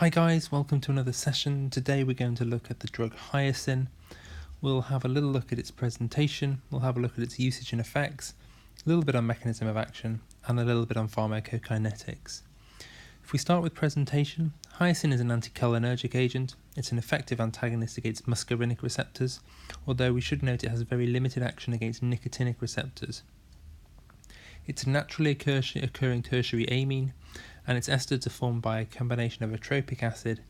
Hi guys, welcome to another session. Today we're going to look at the drug Hyoscine. We'll have a little look at its presentation, we'll have a look at its usage and effects, a little bit on mechanism of action, and a little bit on pharmacokinetics. If we start with presentation, Hyoscine is an anticholinergic agent. It's an effective antagonist against muscarinic receptors, although we should note it has very limited action against nicotinic receptors. It's a naturally occurring tertiary amine, and its esters are formed by a combination of a tropic acid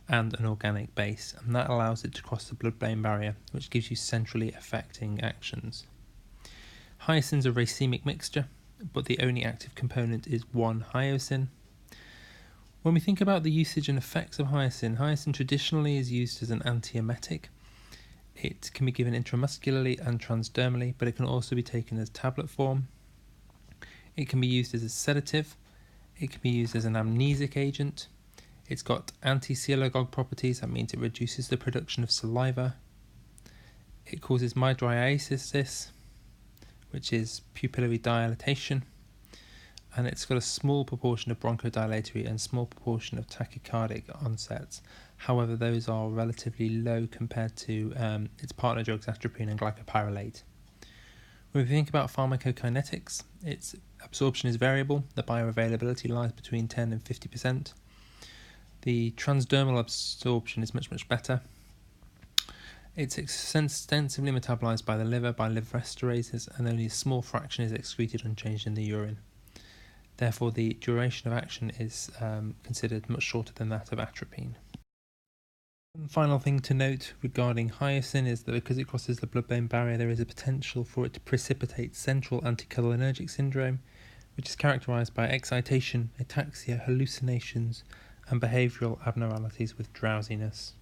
and an organic base, and that allows it to cross the blood-brain barrier, which gives you centrally affecting actions. Hyoscine is a racemic mixture, but the only active component is 1-hyoscine. When we think about the usage and effects of hyoscine, hyoscine traditionally is used as an antiemetic. It can be given intramuscularly and transdermally, but it can also be taken as tablet form. It can be used as a sedative. It can be used as an amnesic agent. It's got anti-sialagogue properties, that means it reduces the production of saliva. It causes mydriasis, which is pupillary dilatation. And it's got a small proportion of bronchodilatory and small proportion of tachycardic onsets. However, those are relatively low compared to its partner drugs atropine and glycopyrrolate. When we think about pharmacokinetics, its absorption is variable. The bioavailability lies between 10 and 50%. The transdermal absorption is much better. It's extensively metabolized by the liver, by liver esterases, and only a small fraction is excreted unchanged in the urine. Therefore, the duration of action is considered much shorter than that of atropine. One final thing to note regarding hyoscine is that because it crosses the blood-brain barrier, there is a potential for it to precipitate central anticholinergic syndrome, which is characterized by excitation, ataxia, hallucinations, and behavioral abnormalities with drowsiness.